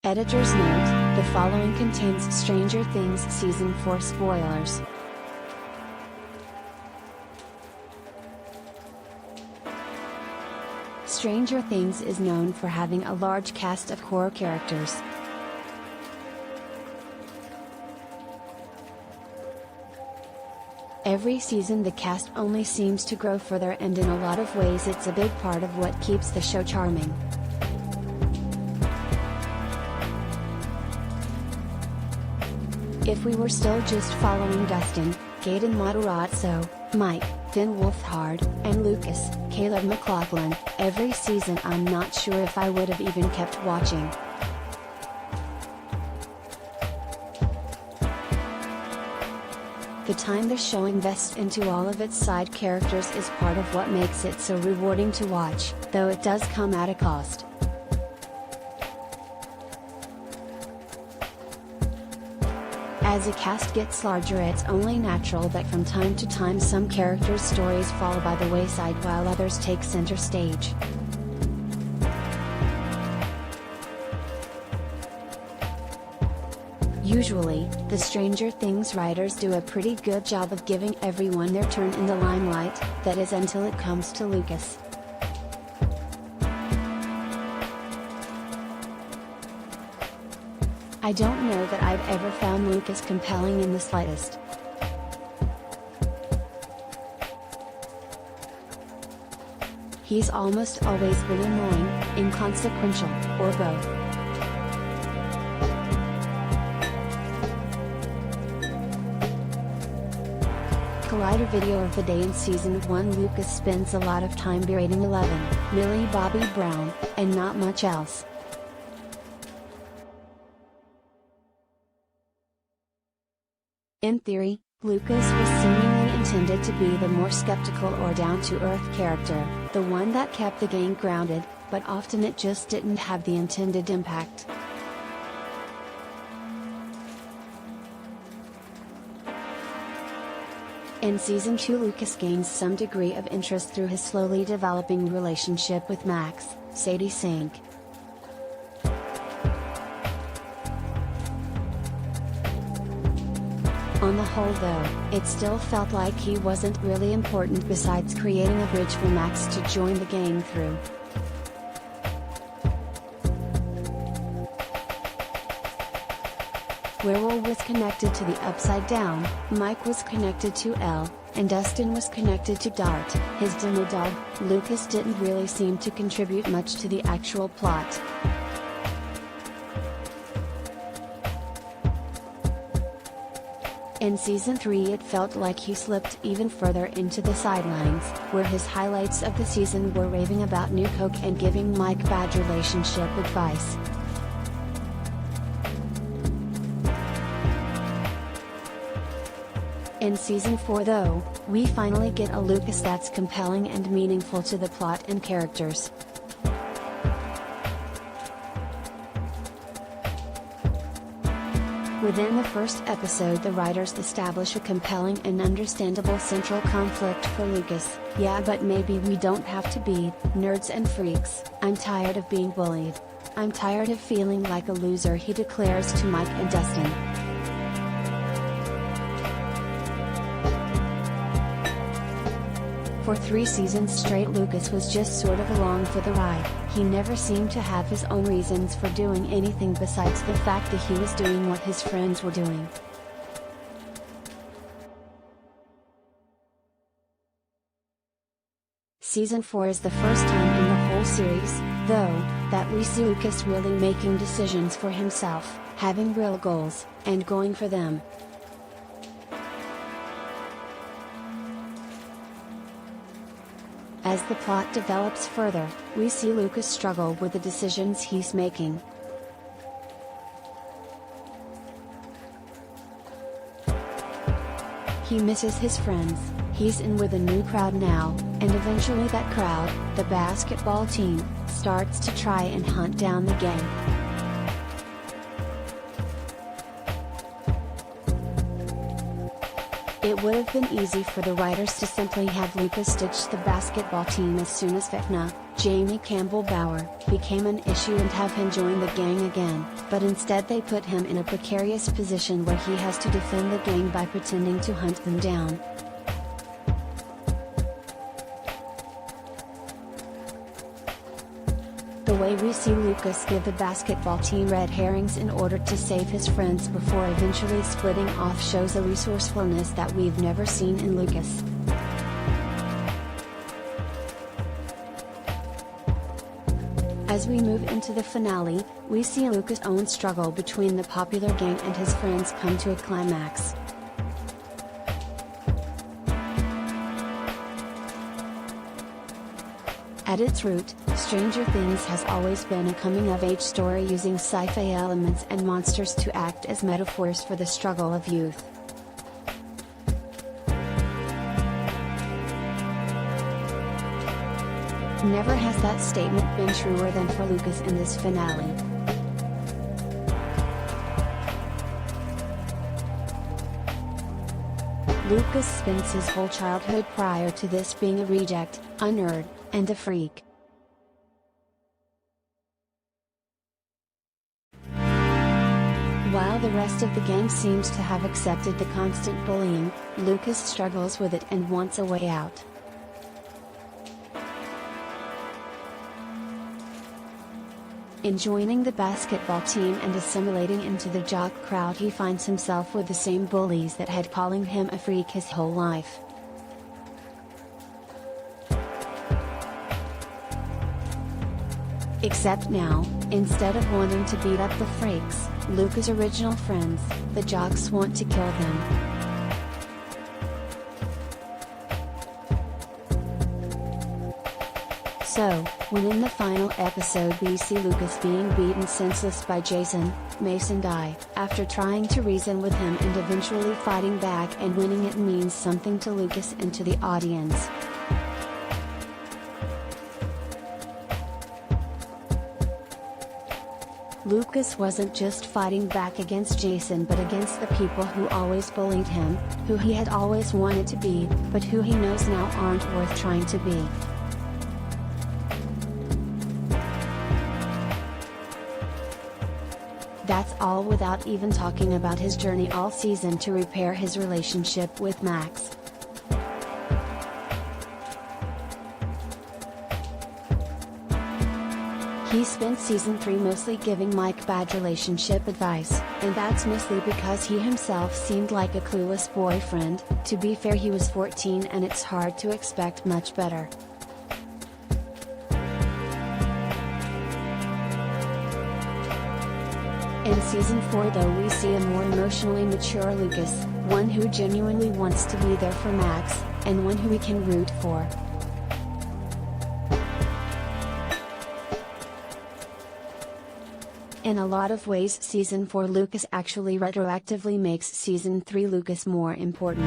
Editor's note: the following contains Stranger Things Season 4 spoilers. Stranger Things is known for having a large cast of core characters. Every season the cast only seems to grow further, and in a lot of ways it's a big part of what keeps the show charming. If we were still just following Dustin, Gaten Matarazzo, Mike, then Wolfhard, and Lucas, Caleb McLaughlin, every season, I'm not sure if I would have even kept watching. The time the show invests into all of its side characters is part of what makes it so rewarding to watch, though it does come at a cost. As a cast gets larger, it's only natural that from time to time some characters' stories fall by the wayside while others take center stage. Usually, the Stranger Things writers do a pretty good job of giving everyone their turn in the limelight, that is until it comes to Lucas. I don't know that I've ever found Lucas compelling in the slightest. He's almost always been annoying, inconsequential, or both. Collider video of the day: in Season 1 Lucas spends a lot of time berating Eleven, Millie Bobby Brown, and not much else. In theory, Lucas was seemingly intended to be the more skeptical or down-to-earth character, the one that kept the gang grounded, but often it just didn't have the intended impact. In Season 2 Lucas gains some degree of interest through his slowly developing relationship with Max, Sadie Sink. On the whole though, it still felt like he wasn't really important besides creating a bridge for Max to join the gang through. Werewolf was connected to the Upside Down, Mike was connected to Elle, and Dustin was connected to Dart, his demo dog. Lucas didn't really seem to contribute much to the actual plot. In Season 3 it felt like he slipped even further into the sidelines, where his highlights of the season were raving about new coke and giving Mike bad relationship advice. In Season 4 though, we finally get a Lucas that's compelling and meaningful to the plot and characters. Within the first episode the writers establish a compelling and understandable central conflict for Lucas. Yeah, but maybe we don't have to be nerds and freaks. I'm tired of being bullied. I'm tired of feeling like a loser, he declares to Mike and Dustin. For 3 seasons straight Lucas was just sort of along for the ride. He never seemed to have his own reasons for doing anything besides the fact that he was doing what his friends were doing. Season 4 is the first time in the whole series, though, that we see Lucas really making decisions for himself, having real goals, and going for them. As the plot develops further, we see Lucas struggle with the decisions he's making. He misses his friends, he's in with a new crowd now, and eventually that crowd, the basketball team, starts to try and hunt down the gang. It would have been easy for the writers to simply have Lucas ditch the basketball team as soon as Vecna, Jamie Campbell Bower, became an issue and have him join the gang again, but instead they put him in a precarious position where he has to defend the gang by pretending to hunt them down. The way we see Lucas give the basketball team red herrings in order to save his friends before eventually splitting off shows a resourcefulness that we've never seen in Lucas. As we move into the finale, we see Lucas' own struggle between the popular gang and his friends come to a climax. At its root, Stranger Things has always been a coming-of-age story using sci-fi elements and monsters to act as metaphors for the struggle of youth. Never has that statement been truer than for Lucas in this finale. Lucas spends his whole childhood prior to this being a reject, a nerd, and a freak. While the rest of the gang seems to have accepted the constant bullying, Lucas struggles with it and wants a way out. In joining the basketball team and assimilating into the jock crowd, he finds himself with the same bullies that had calling him a freak his whole life. Except now, instead of wanting to beat up the freaks, Lucas' original friends, the jocks, want to kill them. So, when in the final episode we see Lucas being beaten senseless by Jason, Mason die, after trying to reason with him and eventually fighting back and winning, it means something to Lucas and to the audience. Lucas wasn't just fighting back against Jason but against the people who always bullied him, who he had always wanted to be, but who he knows now aren't worth trying to be. That's all without even talking about his journey all season to repair his relationship with Max. He spent season 3 mostly giving Mike bad relationship advice, and that's mostly because he himself seemed like a clueless boyfriend. To be fair, he was 14 and it's hard to expect much better. In season 4 though, we see a more emotionally mature Lucas, one who genuinely wants to be there for Max, and one who we can root for. In a lot of ways, season 4 Lucas actually retroactively makes season 3 Lucas more important.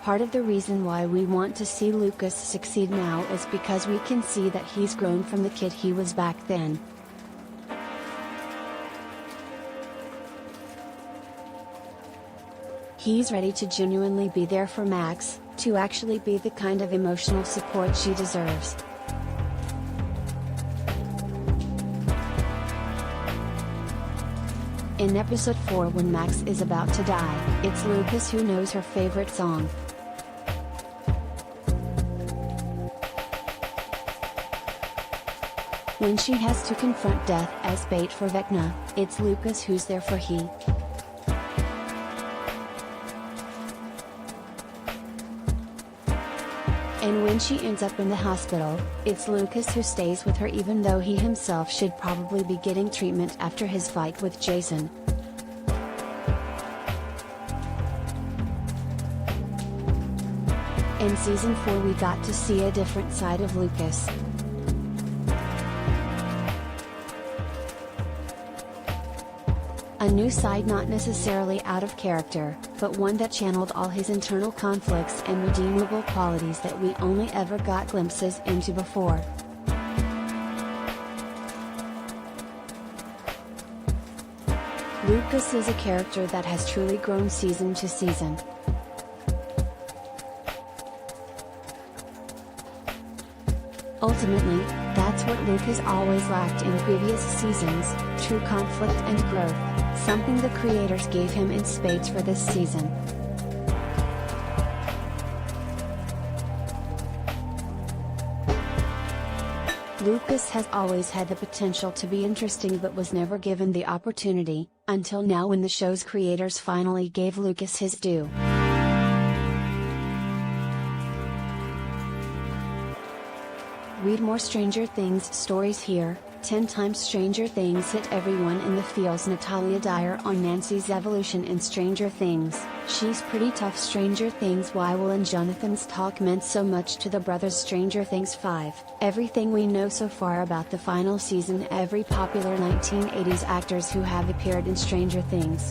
Part of the reason why we want to see Lucas succeed now is because we can see that he's grown from the kid he was back then. He's ready to genuinely be there for Max, to actually be the kind of emotional support she deserves. In episode 4, when Max is about to die, it's Lucas who knows her favorite song. When she has to confront death as bait for Vecna, it's Lucas who's there for he. And when she ends up in the hospital, it's Lucas who stays with her even though he himself should probably be getting treatment after his fight with Jason. In season 4 we got to see a different side of Lucas. A new side not necessarily out of character, but one that channeled all his internal conflicts and redeemable qualities that we only ever got glimpses into before. Lucas is a character that has truly grown season to season. Ultimately, that's what Luke has always lacked in previous seasons, true conflict and growth, something the creators gave him in spades for this season. Lucas has always had the potential to be interesting but was never given the opportunity, until now when the show's creators finally gave Lucas his due. Read more Stranger Things stories here. 10 times Stranger Things hit everyone in the feels. Natalia Dyer on Nancy's evolution in Stranger Things. She's pretty tough. Stranger Things. Why Will and Jonathan's talk meant so much to the brothers. Stranger Things 5. Everything we know so far about the final season. Every popular 1980s actors who have appeared in Stranger Things.